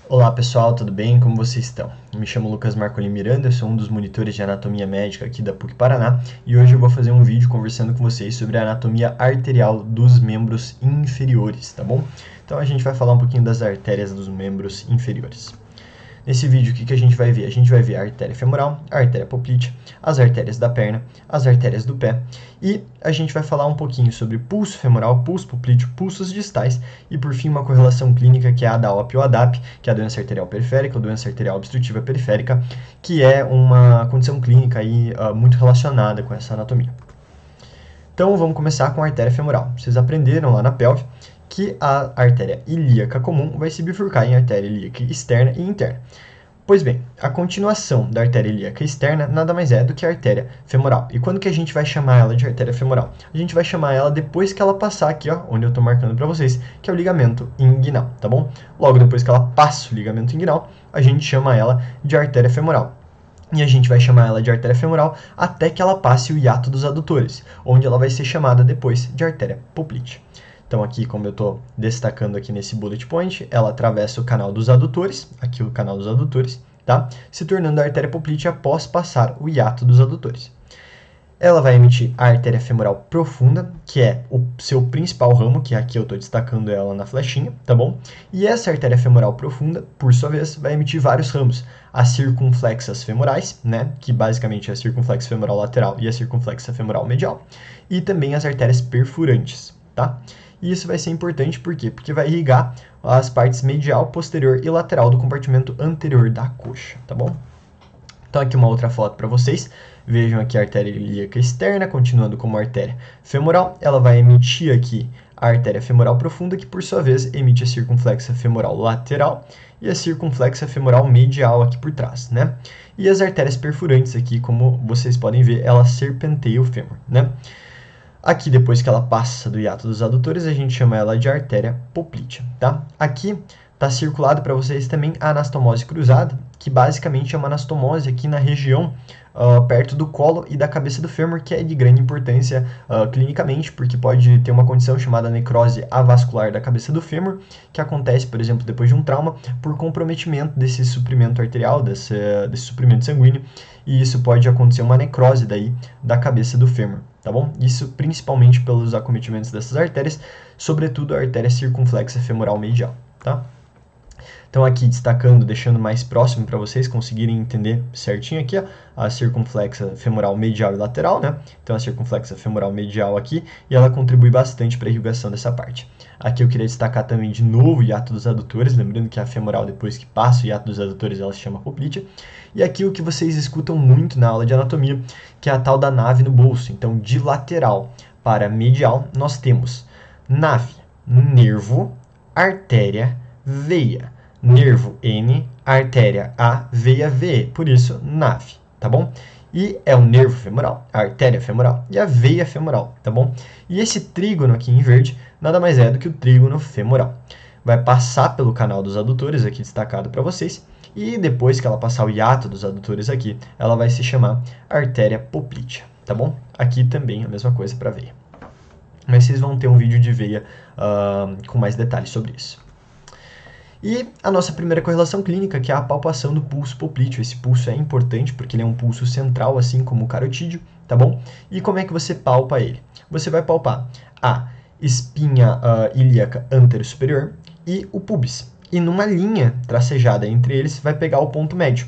Olá pessoal, tudo bem? Como vocês estão? Eu me chamo Lucas Marcolin Miranda, sou um dos monitores de anatomia médica aqui da PUC Paraná e hoje eu vou fazer um vídeo conversando com vocês sobre a anatomia arterial dos membros inferiores, tá bom? Então a gente vai falar um pouquinho das artérias dos membros inferiores. Nesse vídeo, o que a gente vai ver? A gente vai ver a artéria femoral, a artéria poplítea, as artérias da perna, as artérias do pé e a gente vai falar um pouquinho sobre pulso femoral, pulso poplíteo, pulsos distais e, por fim, uma correlação clínica que é a da OP ou ADAP, que é a doença arterial periférica ou doença arterial obstrutiva periférica, que é uma condição clínica aí, muito relacionada com essa anatomia. Então, vamos começar com a artéria femoral. Vocês aprenderam lá na pelve que a artéria ilíaca comum vai se bifurcar em artéria ilíaca externa e interna. Pois bem, a continuação da artéria ilíaca externa nada mais é do que a artéria femoral. E quando que a gente vai chamar ela de artéria femoral? A gente vai chamar ela depois que ela passar aqui, ó, onde eu estou marcando para vocês, que é o ligamento inguinal, tá bom? Logo depois que ela passa o ligamento inguinal, a gente chama ela de artéria femoral. E a gente vai chamar ela de artéria femoral até que ela passe o hiato dos adutores, onde ela vai ser chamada depois de artéria poplítea. Então aqui, como eu estou destacando aqui nesse bullet point, ela atravessa o canal dos adutores, aqui o canal dos adutores, tá? Se tornando a artéria poplítea após passar o hiato dos adutores. Ela vai emitir a artéria femoral profunda, que é o seu principal ramo, que aqui eu estou destacando ela na flechinha, tá bom? E essa artéria femoral profunda, por sua vez, vai emitir vários ramos. As circunflexas femorais, né? Que basicamente é a circunflexa femoral lateral e a circunflexa femoral medial. E também as artérias perfurantes, tá? E isso vai ser importante, por quê? Porque vai irrigar as partes medial, posterior e lateral do compartimento anterior da coxa, tá bom? Então aqui uma outra foto para vocês. Vejam aqui a artéria ilíaca externa, continuando como artéria femoral. Ela vai emitir aqui a artéria femoral profunda, que por sua vez emite a circunflexa femoral lateral e a circunflexa femoral medial aqui por trás, né? E as artérias perfurantes aqui, como vocês podem ver, elas serpenteiam o fêmur, né? Aqui, depois que ela passa do hiato dos adutores, a gente chama ela de artéria poplítea, tá? Aqui está circulado para vocês também a anastomose cruzada, que basicamente é uma anastomose aqui na região perto do colo e da cabeça do fêmur, que é de grande importância clinicamente, porque pode ter uma condição chamada necrose avascular da cabeça do fêmur, que acontece, por exemplo, depois de um trauma, por comprometimento desse suprimento arterial, desse suprimento sanguíneo, e isso pode acontecer uma necrose daí da cabeça do fêmur, tá bom? Isso principalmente pelos acometimentos dessas artérias, sobretudo a artéria circunflexa femoral medial, tá? Então aqui destacando, deixando mais próximo para vocês conseguirem entender certinho aqui, ó, a circunflexa femoral medial e lateral, né? Então a circunflexa femoral medial aqui, e ela contribui bastante para a irrigação dessa parte. Aqui eu queria destacar também de novo o hiato dos adutores, lembrando que a femoral, depois que passa o hiato dos adutores, ela se chama poplítea. E aqui o que vocês escutam muito na aula de anatomia, que é a tal da nave no bolso. Então de lateral para medial, nós temos nave, nervo, artéria, veia. Nervo N, artéria A, veia V, por isso nave, tá bom? E é o nervo femoral, a artéria femoral e a veia femoral, tá bom? E esse trígono aqui em verde nada mais é do que o trígono femoral. Vai passar pelo canal dos adutores, aqui destacado para vocês, e depois que ela passar o hiato dos adutores aqui, ela vai se chamar artéria poplítea, tá bom? Aqui também a mesma coisa para veia. Mas vocês vão ter um vídeo de veia com mais detalhes sobre isso. E a nossa primeira correlação clínica, que é a palpação do pulso poplíteo. Esse pulso é importante porque ele é um pulso central, assim como o carotídeo, tá bom? E como é que você palpa ele? Você vai palpar a espinha ilíaca antero-superior e o pubis. E numa linha tracejada entre eles, vai pegar o ponto médio.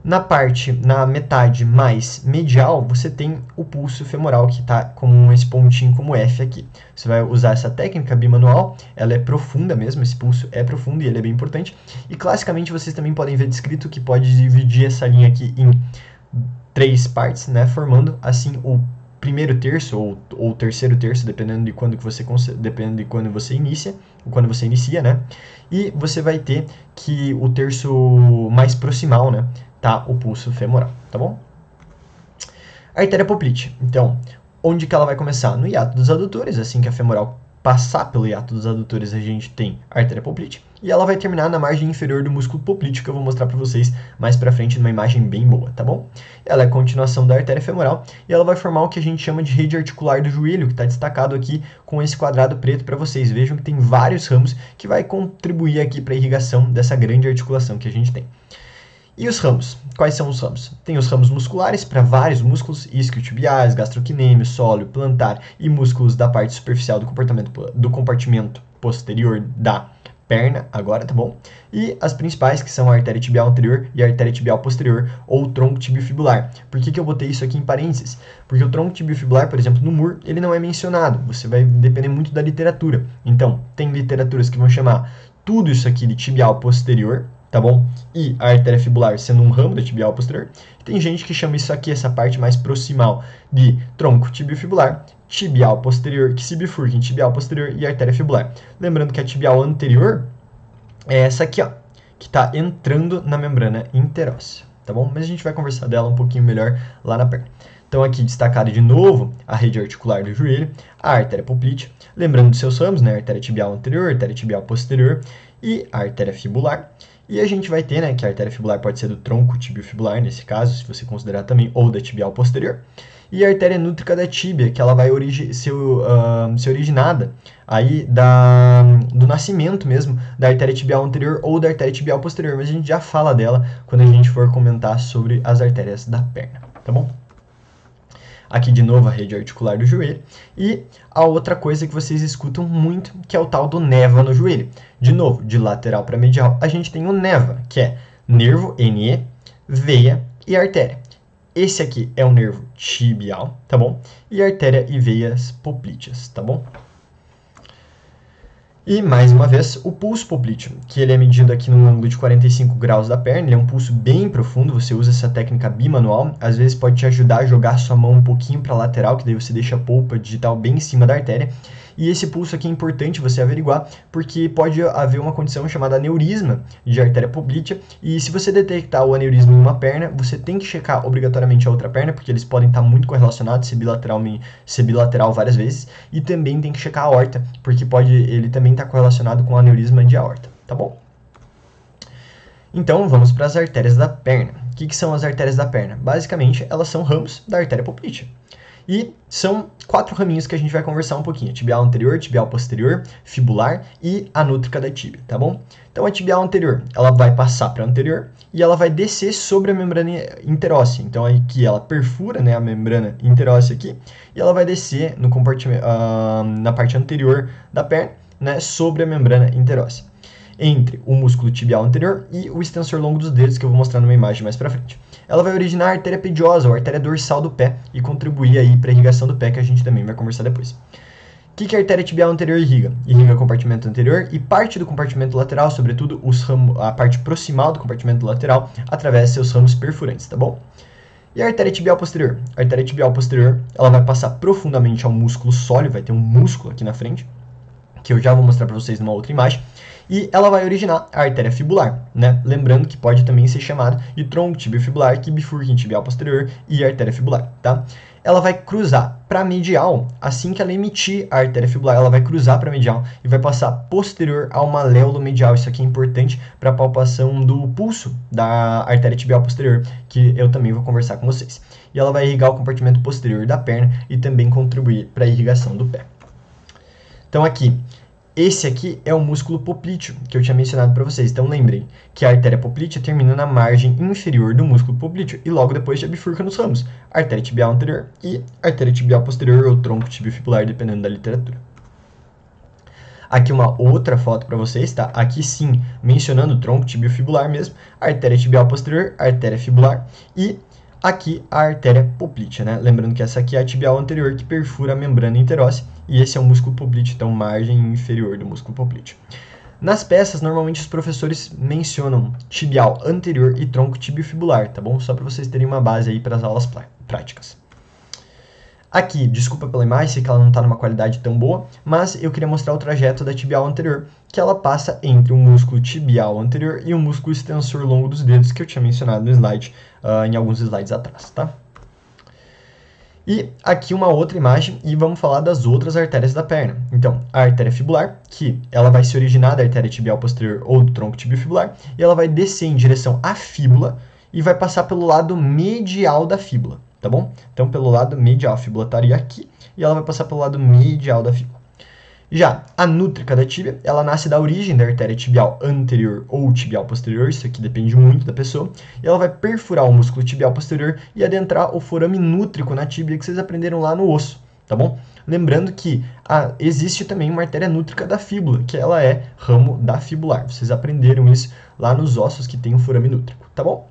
Na metade mais medial, você tem o pulso femoral, que está com esse pontinho como F aqui. Você vai usar essa técnica bimanual, ela é profunda mesmo, esse pulso é profundo e ele é bem importante. E classicamente vocês também podem ver descrito que pode dividir essa linha aqui em 3 partes, né, formando assim o primeiro terço ou terceiro terço, dependendo de quando você inicia, né? E você vai ter que o terço mais proximal, né, tá o pulso femoral, tá bom? Artéria poplítea. Então, onde que ela vai começar? No hiato dos adutores, assim que a femoral passar pelo hiato dos adutores, a gente tem a artéria poplítea. e ela vai terminar na margem inferior do músculo poplíteo, que eu vou mostrar para vocês mais para frente numa imagem bem boa, tá bom? Ela é a continuação da artéria femoral e ela vai formar o que a gente chama de rede articular do joelho, que está destacado aqui com esse quadrado preto para vocês. Vejam que tem vários ramos que vai contribuir aqui para a irrigação dessa grande articulação que a gente tem. E os ramos? Quais são os ramos? Tem os ramos musculares para vários músculos, isquiotibiais, gastrocnêmio, sóleo, plantar e músculos da parte superficial do compartimento posterior da perna, agora, tá bom? E as principais, que são a artéria tibial anterior e a artéria tibial posterior, ou tronco tibiofibular. Por que eu botei isso aqui em parênteses? Porque o tronco tibiofibular, por exemplo, no MUR, ele não é mencionado. Você vai depender muito da literatura. Então, tem literaturas que vão chamar tudo isso aqui de tibial posterior, tá bom? E a artéria fibular sendo um ramo da tibial posterior. Tem gente que chama isso aqui, essa parte mais proximal, de tronco tibiofibular, tibial posterior, que se bifurca em tibial posterior e artéria fibular. Lembrando que a tibial anterior é essa aqui, ó, que está entrando na membrana interóssea, tá bom? Mas a gente vai conversar dela um pouquinho melhor lá na perna. Então aqui destacado de novo a rede articular do joelho, a artéria poplítea, lembrando dos seus ramos, né, a artéria tibial anterior, a artéria tibial posterior e a artéria fibular. E a gente vai ter, né, que a artéria fibular pode ser do tronco tibiofibular, nesse caso, se você considerar também, ou da tibial posterior. E a artéria nútrica da tíbia, que ela vai ser originada aí do nascimento mesmo da artéria tibial anterior ou da artéria tibial posterior. Mas a gente já fala dela quando a gente for comentar sobre as artérias da perna, tá bom? Aqui de novo a rede articular do joelho. E a outra coisa que vocês escutam muito, que é o tal do neva no joelho. De novo, de lateral para medial, a gente tem o neva, que é nervo, NE, veia e artéria. Esse aqui é o nervo tibial, tá bom? E artéria e veias poplíteas, tá bom? E, mais uma vez, o pulso poplíteo, que ele é medido aqui no ângulo de 45 graus da perna, ele é um pulso bem profundo, você usa essa técnica bimanual, às vezes pode te ajudar a jogar sua mão um pouquinho para a lateral, que daí você deixa a polpa digital bem em cima da artéria, e esse pulso aqui é importante você averiguar, porque pode haver uma condição chamada aneurisma de artéria poplítea, e se você detectar o aneurisma em uma perna, você tem que checar obrigatoriamente a outra perna, porque eles podem estar muito correlacionados, ser bilateral várias vezes, e também tem que checar a aorta, porque ele também está correlacionado com o aneurisma de aorta, tá bom? Então, vamos para as artérias da perna. O que são as artérias da perna? Basicamente, elas são ramos da artéria poplítea. E são 4 raminhos que a gente vai conversar um pouquinho. Tibial anterior, tibial posterior, fibular e a nútrica da tíbia, tá bom? Então a tibial anterior, ela vai passar para a anterior e ela vai descer sobre a membrana interóssea. Então aqui ela perfura, né, a membrana interóssea aqui e ela vai descer no compartimento, na parte anterior da perna, né, sobre a membrana interóssea, entre o músculo tibial anterior e o extensor longo dos dedos, que eu vou mostrar numa imagem mais para frente. Ela vai originar a artéria pediosa, ou artéria dorsal do pé, e contribuir aí para a irrigação do pé, que a gente também vai conversar depois. O que a artéria tibial anterior irriga? Irriga o compartimento anterior e parte do compartimento lateral, sobretudo a parte proximal do compartimento lateral, através de seus ramos perfurantes, tá bom? E a artéria tibial posterior? A artéria tibial posterior, ela vai passar profundamente ao músculo sóleo, vai ter um músculo aqui na frente, que eu já vou mostrar para vocês numa outra imagem, e ela vai originar a artéria fibular, né? Lembrando que pode também ser chamada de tronco tibiofibular, que bifurca em tibial posterior e artéria fibular, tá? Ela vai cruzar para medial, assim que ela emitir a artéria fibular, ela vai cruzar para medial e vai passar posterior ao maléolo medial. Isso aqui é importante para a palpação do pulso da artéria tibial posterior, que eu também vou conversar com vocês. E ela vai irrigar o compartimento posterior da perna e também contribuir para a irrigação do pé. Então aqui, esse aqui é o músculo poplíteo, que eu tinha mencionado para vocês. Então lembrem que a artéria poplítea termina na margem inferior do músculo poplíteo e logo depois já bifurca nos ramos, artéria tibial anterior e artéria tibial posterior ou tronco tibiofibular, dependendo da literatura. Aqui uma outra foto para vocês, tá? Aqui sim, mencionando o tronco tibiofibular mesmo, artéria tibial posterior, artéria fibular e aqui a artéria poplítea, né? Lembrando que essa aqui é a tibial anterior que perfura a membrana interóssea e esse é o músculo poplíteo, então margem inferior do músculo poplíteo. Nas peças, normalmente os professores mencionam tibial anterior e tronco tibiofibular, tá bom? Só para vocês terem uma base aí para as aulas práticas. Aqui, desculpa pela imagem, sei que ela não está numa qualidade tão boa, mas eu queria mostrar o trajeto da tibial anterior, que ela passa entre o músculo tibial anterior e o músculo extensor longo dos dedos, que eu tinha mencionado no slide, em alguns slides atrás, tá? E aqui uma outra imagem e vamos falar das outras artérias da perna. Então, a artéria fibular, que ela vai se originar da artéria tibial posterior ou do tronco tibiofibular, e ela vai descer em direção à fíbula e vai passar pelo lado medial da fíbula, tá bom? Então, pelo lado medial, a fíbula estaria aqui e ela vai passar pelo lado medial da fíbula. Já a nútrica da tíbia, ela nasce da origem da artéria tibial anterior ou tibial posterior, isso aqui depende muito da pessoa, e ela vai perfurar o músculo tibial posterior e adentrar o forame nútrico na tíbia que vocês aprenderam lá no osso, tá bom? Lembrando que existe também uma artéria nútrica da fíbula, que ela é ramo da fibular. Vocês aprenderam isso lá nos ossos que tem o forame nútrico, tá bom?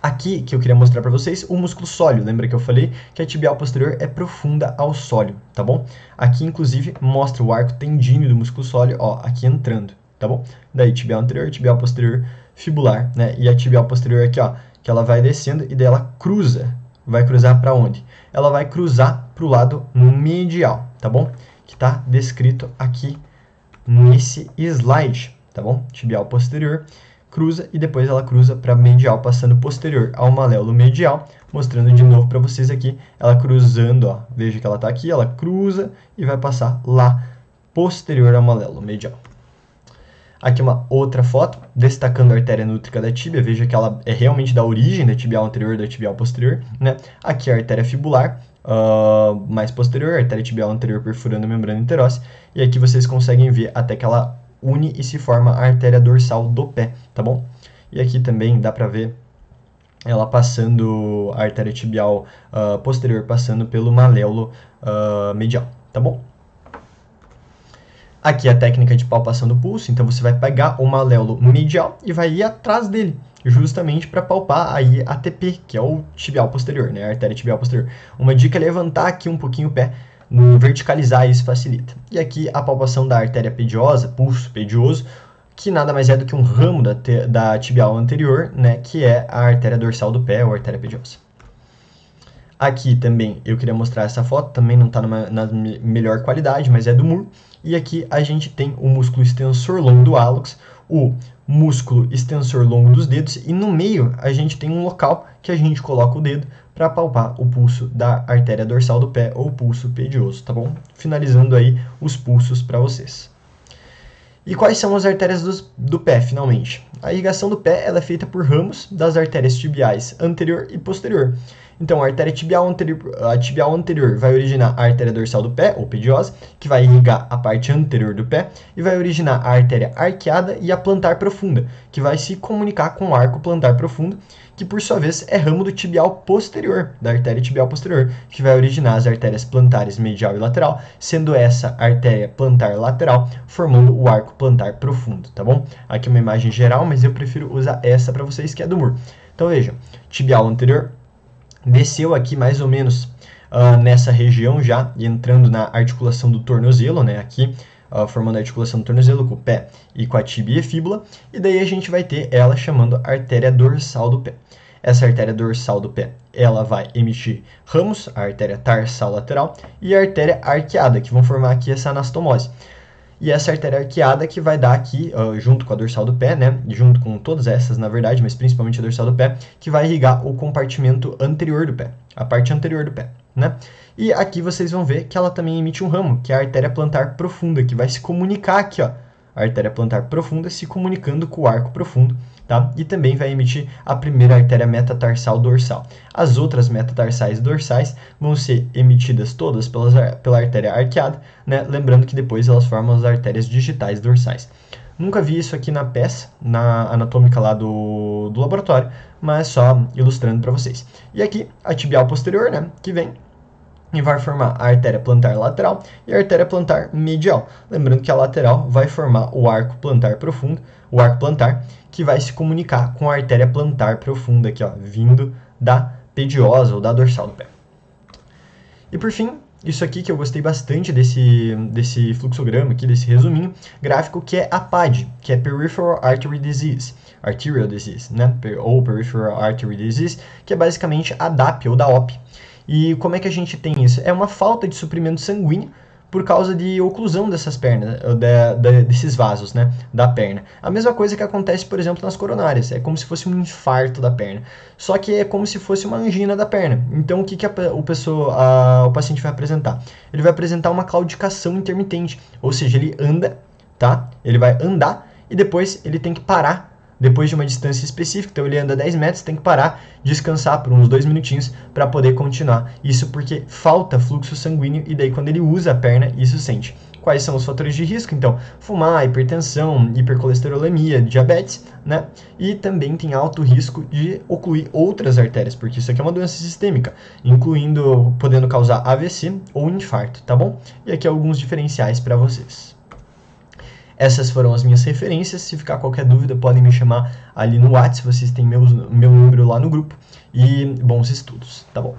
Aqui que eu queria mostrar para vocês o músculo sóleo. Lembra que eu falei que a tibial posterior é profunda ao sóleo, tá bom? Aqui, inclusive, mostra o arco tendíneo do músculo sóleo, ó, aqui entrando, tá bom? Daí tibial anterior, tibial posterior, fibular, né? E a tibial posterior aqui, ó, que ela vai descendo e daí ela cruza. Vai cruzar para onde? Ela vai cruzar para o lado medial, tá bom? Que está descrito aqui nesse slide, tá bom? Tibial posterior, cruza e depois ela cruza para medial, passando posterior ao maléolo medial, mostrando de novo para vocês aqui, ela cruzando, ó, veja que ela está aqui, ela cruza e vai passar lá posterior ao maléolo medial. Aqui uma outra foto, destacando a artéria nútrica da tíbia, veja que ela é realmente da origem da tibial anterior e da tibial posterior, né? Aqui a artéria fibular, mais posterior, a artéria tibial anterior perfurando a membrana interóssea, e aqui vocês conseguem ver até que ela une e se forma a artéria dorsal do pé, tá bom? E aqui também dá para ver ela passando, a artéria tibial posterior passando pelo maléolo medial, tá bom? Aqui a técnica de palpação do pulso, então você vai pegar o maléolo medial e vai ir atrás dele, justamente para palpar aí a TP, que é o tibial posterior, né? A artéria tibial posterior. Uma dica é levantar aqui um pouquinho o pé, verticalizar isso facilita. E aqui a palpação da artéria pediosa, pulso pedioso, que nada mais é do que um ramo da tibial anterior, né? Que é a artéria dorsal do pé ou artéria pediosa. Aqui também eu queria mostrar essa foto, também não está na melhor qualidade, mas é do muro. E aqui a gente tem o músculo extensor longo do hálux, o músculo extensor longo dos dedos, e no meio a gente tem um local que a gente coloca o dedo para palpar o pulso da artéria dorsal do pé ou pulso pedioso, tá bom? Finalizando aí os pulsos para vocês. E quais são as artérias do pé, finalmente? A irrigação do pé ela é feita por ramos das artérias tibiais anterior e posterior. Então, a artéria tibial anterior vai originar a artéria dorsal do pé, ou pediosa, que vai irrigar a parte anterior do pé, e vai originar a artéria arqueada e a plantar profunda, que vai se comunicar com o arco plantar profundo, que por sua vez é ramo do tibial posterior, da artéria tibial posterior, que vai originar as artérias plantares medial e lateral, sendo essa artéria plantar lateral formando o arco plantar profundo, tá bom? Aqui uma imagem geral, mas eu prefiro usar essa para vocês, que é do muro. Então vejam, tibial anterior desceu aqui mais ou menos nessa região já, entrando na articulação do tornozelo, né, aqui, formando a articulação do tornozelo com o pé e com a tíbia e fíbula, e daí a gente vai ter ela chamando artéria dorsal do pé. Essa artéria dorsal do pé, ela vai emitir ramos, a artéria tarsal lateral e a artéria arqueada, que vão formar aqui essa anastomose. E essa artéria arqueada que vai dar aqui, junto com a dorsal do pé, né? Junto com todas essas, na verdade, mas principalmente a dorsal do pé, que vai irrigar o compartimento anterior do pé, a parte anterior do pé, né? E aqui vocês vão ver que ela também emite um ramo, que é a artéria plantar profunda, que vai se comunicar aqui, ó. A artéria plantar profunda se comunicando com o arco profundo, tá? E também vai emitir a primeira artéria metatarsal dorsal. As outras metatarsais dorsais vão ser emitidas todas pela artéria arqueada, né? Lembrando que depois elas formam as artérias digitais dorsais. Nunca vi isso aqui na peça, na anatômica lá do laboratório, mas só ilustrando para vocês. E aqui a tibial posterior, né? Que vem e vai formar a artéria plantar lateral e a artéria plantar medial. Lembrando que a lateral vai formar o arco plantar profundo, o arco plantar, que vai se comunicar com a artéria plantar profunda aqui, ó, vindo da pediosa ou da dorsal do pé. E por fim, isso aqui que eu gostei bastante desse fluxograma aqui, desse resuminho gráfico, que é a PAD, que é Peripheral Artery Disease, Arterial Disease, né? Ou Peripheral Artery Disease, que é basicamente a DAP ou da OP. E como é que a gente tem isso? É uma falta de suprimento sanguíneo por causa de oclusão dessas pernas, desses vasos, né, da perna. A mesma coisa que acontece, por exemplo, nas coronárias, é como se fosse um infarto da perna, só que é como se fosse uma angina da perna. Então, o que o paciente vai apresentar? Ele vai apresentar uma claudicação intermitente, ou seja, ele anda, tá? Ele vai andar e depois ele tem que parar depois de uma distância específica. Então ele anda 10 metros, tem que parar, descansar por uns 2 minutinhos para poder continuar. Isso porque falta fluxo sanguíneo e daí quando ele usa a perna, isso sente. Quais são os fatores de risco? Então, fumar, hipertensão, hipercolesterolemia, diabetes, né? E também tem alto risco de ocluir outras artérias, porque isso aqui é uma doença sistêmica, podendo causar AVC ou infarto, tá bom? E aqui alguns diferenciais para vocês. Essas foram as minhas referências. Se ficar qualquer dúvida, podem me chamar ali no WhatsApp. Vocês têm meu número lá no grupo. E bons estudos, tá bom?